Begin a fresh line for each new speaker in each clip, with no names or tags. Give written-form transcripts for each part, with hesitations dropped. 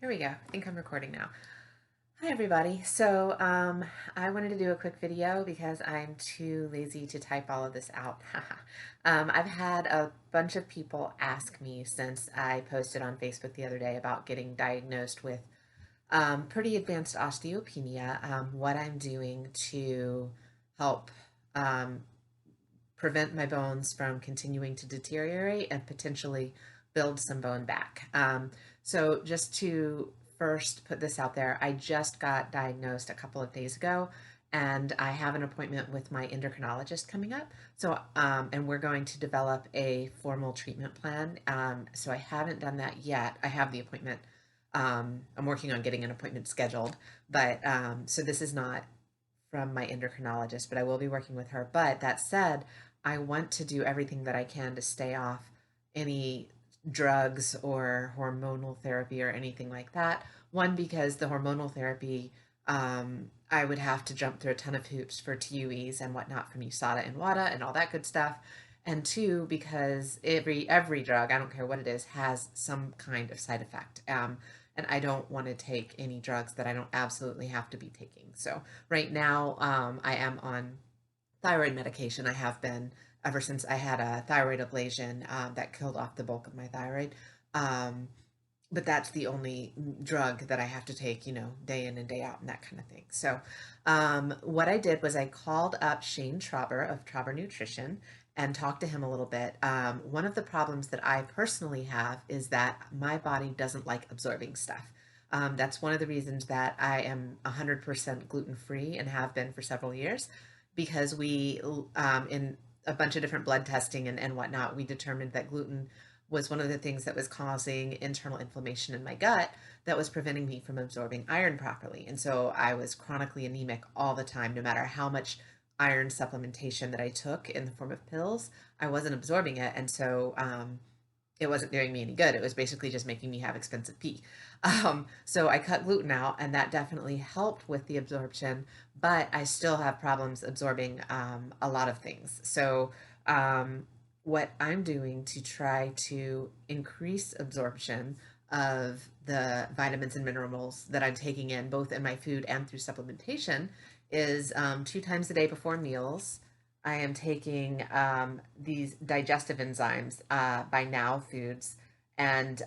Here we go. I think I'm recording now. Hi, everybody. I wanted to do a quick video because I'm too lazy to type all of this out. I've had a bunch of people ask me since I posted on Facebook the other day about getting diagnosed with pretty advanced osteopenia, what I'm doing to help um, prevent my bones from continuing to deteriorate and potentially build some bone back. So just to first put this out there, I just got diagnosed a couple of days ago, and I have an appointment with my endocrinologist coming up. And we're going to develop a formal treatment plan. So I haven't done that yet. I have the appointment. I'm working on getting an appointment scheduled, but so this is not from my endocrinologist, but I will be working with her. But that said, I want to do everything that I can to stay off any drugs or hormonal therapy or anything like that. One, because the hormonal therapy, I would have to jump through a ton of hoops for TUEs and whatnot from USADA and WADA and all that good stuff. And two, because every drug, I don't care what it is, has some kind of side effect. And I don't want to take any drugs that I don't absolutely have to be taking. So right now, I am on thyroid medication. I have been ever since I had a thyroid ablation that killed off the bulk of my thyroid. Um, but that's the only drug that I have to take, day in and day out and that kind of thing. What I did was I called up Shane Trauber of Trauber Nutrition and talked to him a little bit. One of the problems that I personally have is that my body doesn't like absorbing stuff. That's one of the reasons that I am 100% gluten free and have been for several years because in a bunch of different blood testing and whatnot, we determined that gluten was one of the things that was causing internal inflammation in my gut that was preventing me from absorbing iron properly. And so I was chronically anemic all the time, no matter how much iron supplementation that I took in the form of pills, I wasn't absorbing it. And so it wasn't doing me any good. It was basically just making me have expensive pee. So I cut gluten out, and that definitely helped with the absorption, but I still have problems absorbing a lot of things. What I'm doing to try to increase absorption of the vitamins and minerals that I'm taking in, both in my food and through supplementation, is 2 times a day before meals. I am taking these digestive enzymes by Now Foods, and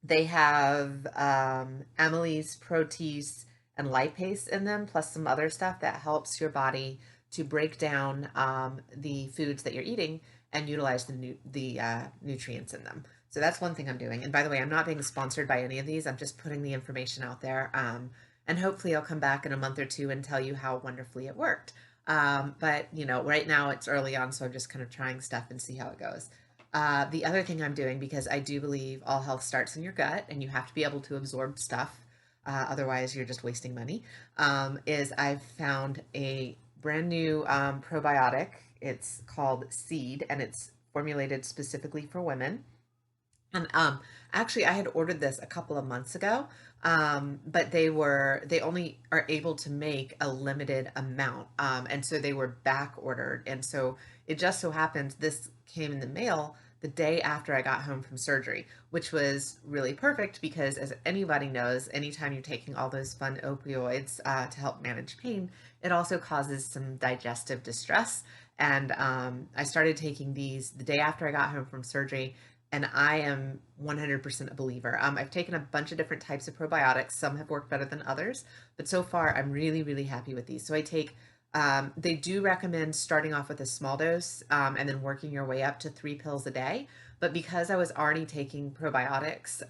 they have amylase, protease, and lipase in them, plus some other stuff that helps your body to break down the foods that you're eating and utilize the nutrients in them. So that's one thing I'm doing. And by the way, I'm not being sponsored by any of these. I'm just putting the information out there. And hopefully I'll come back in a month or two and tell you how wonderfully it worked. But right now it's early on, so I'm just kind of trying stuff and see how it goes. The other thing I'm doing, because I do believe all health starts in your gut and you have to be able to absorb stuff, otherwise you're just wasting money, is I've found a brand new probiotic. It's called Seed, and it's formulated specifically for women. And actually, I had ordered this a couple of months ago, but they only are able to make a limited amount, and so they were back ordered. And so it just so happens this came in the mail the day after I got home from surgery, which was really perfect because, as anybody knows, anytime you're taking all those fun opioids to help manage pain, it also causes some digestive distress. And I started taking these the day after I got home from surgery, and I am 100% a believer. I've taken a bunch of different types of probiotics. Some have worked better than others, but so far I'm really, really happy with these. So I take, they do recommend starting off with a small dose and then working your way up to 3 pills a day. But because I was already taking probiotics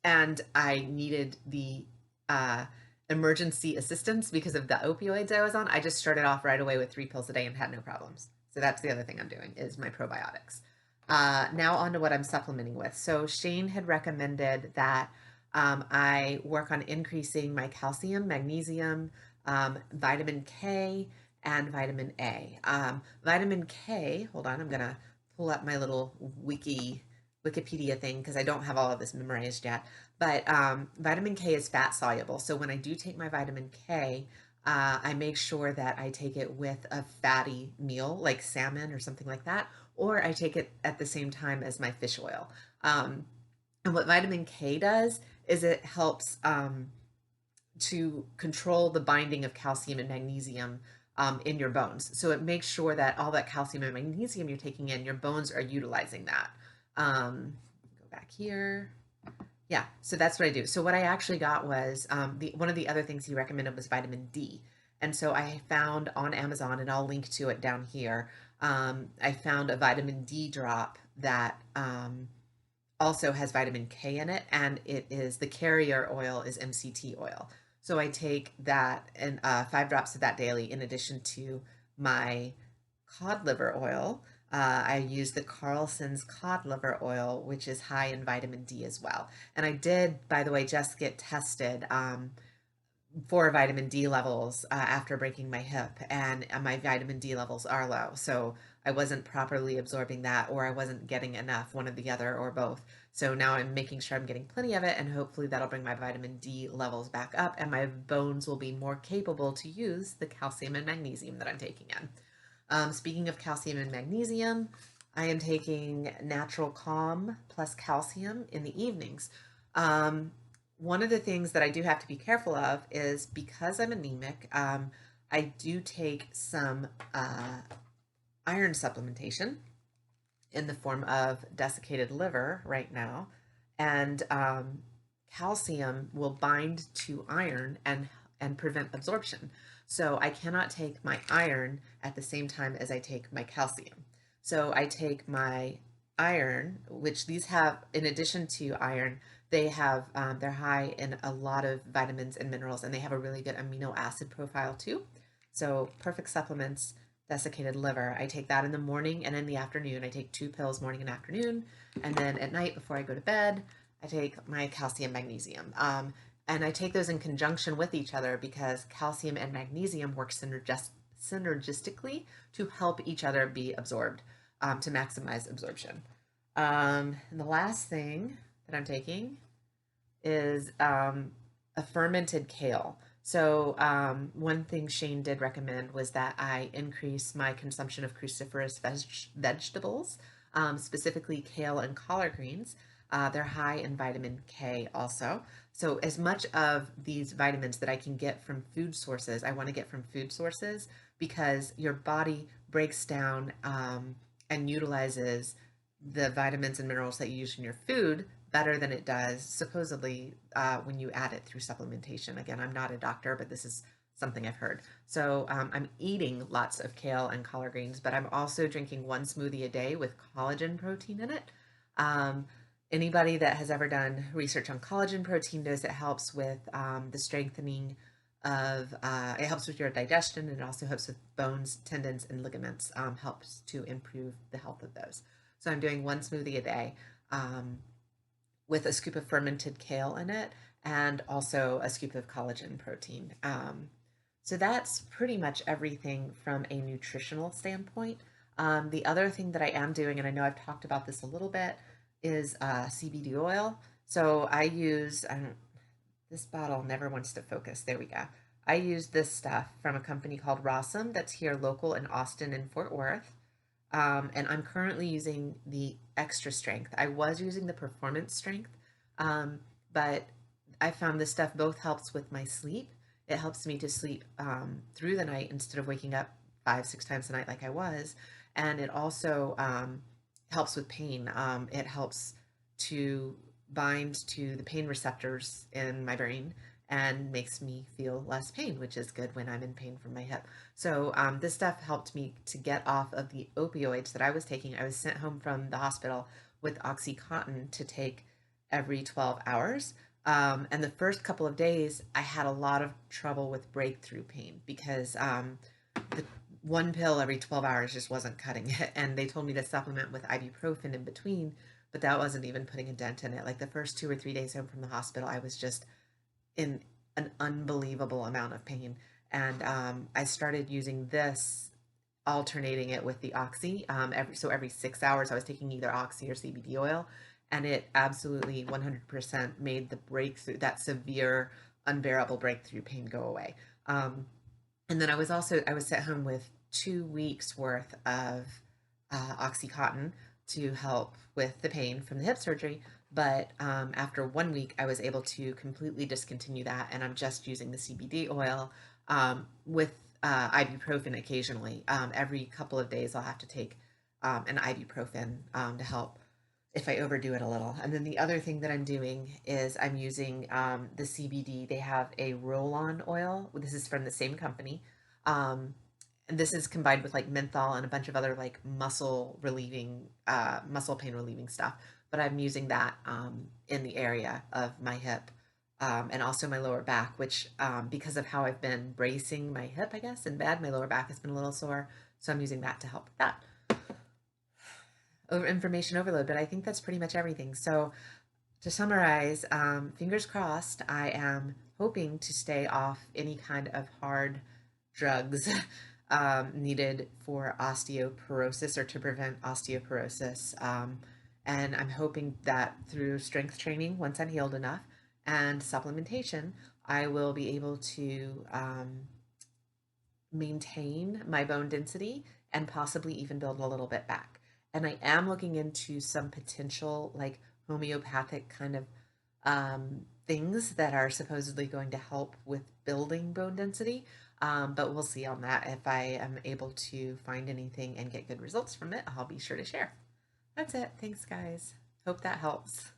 and I needed the emergency assistance because of the opioids I was on, I just started off right away with 3 pills a day and had no problems. So that's the other thing I'm doing is my probiotics. Now on to what I'm supplementing with. So Shane had recommended that I work on increasing my calcium, magnesium, vitamin K, and vitamin A. Vitamin K, hold on, I'm gonna pull up my little Wikipedia thing because I don't have all of this memorized yet. But vitamin K is fat soluble. So when I do take my vitamin K, I make sure that I take it with a fatty meal like salmon or something like that, or I take it at the same time as my fish oil. And what vitamin K does is it helps to control the binding of calcium and magnesium in your bones. So it makes sure that all that calcium and magnesium you're taking in, your bones are utilizing that. Go back here. Yeah, so that's what I do. So what I actually got was one of the other things he recommended was vitamin D. And so I found on Amazon, and I'll link to it down here. I found a vitamin D drop that also has vitamin K in it, and it is the carrier oil is MCT oil. So I take that and 5 drops of that daily in addition to my cod liver oil. I use the Carlson's cod liver oil, which is high in vitamin D as well. And I did, by the way, just get tested for vitamin D levels after breaking my hip, and my vitamin D levels are low. So I wasn't properly absorbing that, or I wasn't getting enough, one or the other, or both. So now I'm making sure I'm getting plenty of it, and hopefully that'll bring my vitamin D levels back up, and my bones will be more capable to use the calcium and magnesium that I'm taking in. Speaking of calcium and magnesium, I am taking Natural Calm plus calcium in the evenings. One of the things that I do have to be careful of is because I'm anemic, I do take some iron supplementation in the form of desiccated liver right now. And calcium will bind to iron and prevent absorption. So I cannot take my iron at the same time as I take my calcium. So I take my iron, which these have, in addition to iron, they have, they're high in a lot of vitamins and minerals, and they have a really good amino acid profile too. So perfect supplements, desiccated liver. I take that in the morning and in the afternoon. I take 2 pills morning and afternoon. And then at night before I go to bed, I take my calcium magnesium. And I take those in conjunction with each other because calcium and magnesium work synergistically to help each other be absorbed, to maximize absorption. And the last thing that I'm taking is a fermented kale. So one thing Shane did recommend was that I increase my consumption of cruciferous vegetables, specifically kale and collard greens. They're high in vitamin K also. So as much of these vitamins that I can get from food sources, I want to get from food sources because your body breaks down and utilizes the vitamins and minerals that you use in your food better than it does supposedly when you add it through supplementation. Again, I'm not a doctor, but this is something I've heard. So I'm eating lots of kale and collard greens, but I'm also drinking one smoothie a day with collagen protein in it. Anybody that has ever done research on collagen protein knows it helps with the strengthening of, it helps with your digestion, and it also helps with bones, tendons, and ligaments, helps to improve the health of those. So I'm doing one smoothie a day with a scoop of fermented kale in it and also a scoop of collagen protein. So that's pretty much everything from a nutritional standpoint. The other thing that I am doing, and I know I've talked about this a little bit, is CBD oil. So I use, this bottle never wants to focus. There we go. I use this stuff from a company called Rossum that's here local in Austin and Fort Worth. And I'm currently using the extra strength. I was using the performance strength, but I found this stuff both helps with my sleep. It helps me to sleep through the night instead of waking up 5, 6 times a night like I was. And it also helps with pain. It helps to bind to the pain receptors in my brain and makes me feel less pain, which is good when I'm in pain from my hip. So this stuff helped me to get off of the opioids that I was taking. I was sent home from the hospital with Oxycontin to take every 12 hours. And the first couple of days, I had a lot of trouble with breakthrough pain because the one pill every 12 hours just wasn't cutting it. And they told me to supplement with ibuprofen in between, but that wasn't even putting a dent in it. Like the first 2 or 3 days home from the hospital, I was just in an unbelievable amount of pain. And I started using this, alternating it with the Oxy. Every 6 hours, I was taking either Oxy or CBD oil, and it absolutely 100% made the breakthrough, that severe, unbearable breakthrough pain go away. And then I was sent home with 2 weeks worth of Oxycontin to help with the pain from the hip surgery. But after 1 week, I was able to completely discontinue that, and I'm just using the CBD oil with ibuprofen occasionally. Every couple of days, I'll have to take an ibuprofen to help if I overdo it a little. And then the other thing that I'm doing is I'm using the CBD. They have a roll-on oil. This is from the same company. Um, and this is combined with like menthol and a bunch of other like muscle pain relieving stuff. But I'm using that in the area of my hip and also my lower back, which because of how I've been bracing my hip, I guess, in bed, my lower back has been a little sore. So I'm using that to help with that information overload, but I think that's pretty much everything. So to summarize, fingers crossed, I am hoping to stay off any kind of hard drugs needed for osteoporosis or to prevent osteoporosis. And I'm hoping that through strength training, once I'm healed enough, and supplementation, I will be able to maintain my bone density and possibly even build a little bit back. And I am looking into some potential like homeopathic kind of things that are supposedly going to help with building bone density. But we'll see on that. If I am able to find anything and get good results from it, I'll be sure to share. That's it. Thanks, guys. Hope that helps.